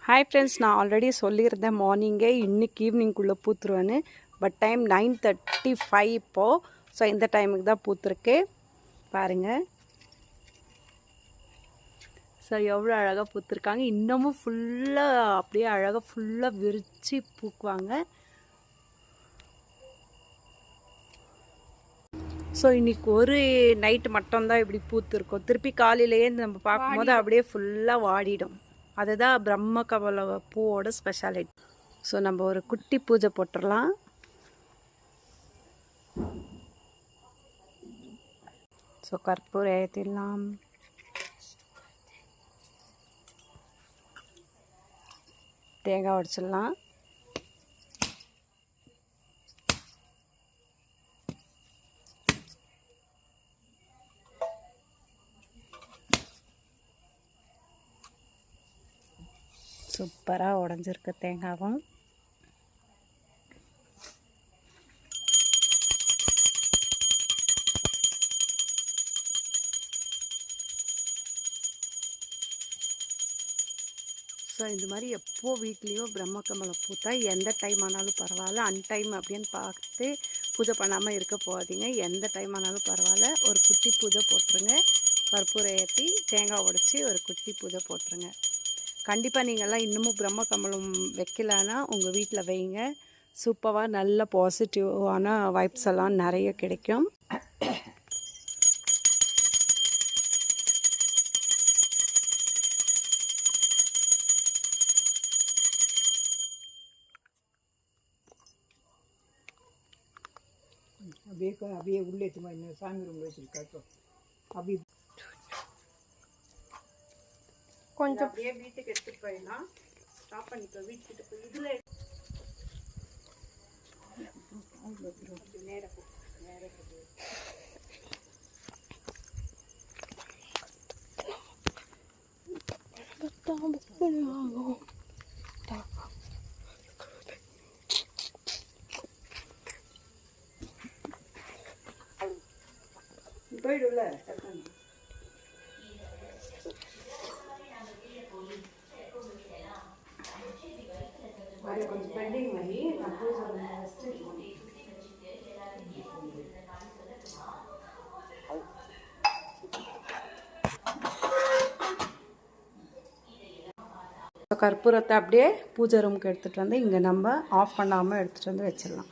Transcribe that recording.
Hi friends, நான் already சொல்லியிருந்தேன் மார்னிங்கே இன்னைக்கு ஈவினிங்குள்ளே பூத்துருவேன்னு. பட் டைம் 9:35 இப்போது. ஸோ இந்த டைமுக்கு தான் பூத்துருக்கு பாருங்கள். ஸோ எவ்வளோ அழகாக பூத்துருக்காங்க. இன்னமும் ஃபுல்லாக அப்படியே அழகாக ஃபுல்லாக விரித்து பூக்குவாங்க. ஸோ இன்றைக்கி ஒரு நைட்டு மட்டும்தான் இப்படி பூத்துருக்கோம். திருப்பி காலையிலேயே நம்ம பார்க்கும்போது அப்படியே ஃபுல்லாக வாடிடும். அதுதான் பிரம்ம கமல பூவோட ஸ்பெஷாலிட்டி. ஸோ நம்ம ஒரு குட்டி பூஜை போட்டுடலாம். ஸோ கற்பூரம் ஏற்றிடலாம். தேங்காய் உடைச்சிடலாம். சூப்பராக உடஞ்சிருக்கு தேங்காவும். ஸோ இந்த மாதிரி எப்போ வீட்லேயும் பிரம்மகமலம் பூத்தா எந்த டைம் ஆனாலும் பரவாயில்ல, அன்டைம் அப்படின்னு பார்த்து பூஜை பண்ணாமல் இருக்க போகாதீங்க. எந்த டைம் ஆனாலும் பரவாயில்ல, ஒரு குட்டி பூஜை போட்டுருங்க. கற்பூரம் ஏற்றி தேங்காய் உடைச்சி ஒரு குட்டி பூஜை போட்டுருங்க. கண்டிப்பாக நீங்கள்லாம் இன்னமும் பிரம்மகமலம் வைக்கலான்னா உங்கள் வீட்டில் வைங்க. சூப்பராக நல்ல பாசிட்டிவான வைப்ஸ் எல்லாம் நிறைய கிடைக்கும். அப்படியே உள்ளே சாமி ரூம் வச்சுருக்கா. அப்படியே கொஞ்சம் அப்படியே வீட்டுக்கு எடுத்துகிட்டு போயிடலாம். ஸ்டாப் பண்ணிக்கோ. வீட்டுக்கிட்ட போய் இதில் நேரம் போயிடும்ல. கொஞ்சம் பெண்டிங் பண்ணி நான் கற்பூரத்தை அப்படியே பூஜை ரூமுக்கு எடுத்துகிட்டு வந்து இங்கே நம்ம ஆஃப் பண்ணாமல் எடுத்துகிட்டு வந்து வச்சிடலாம்.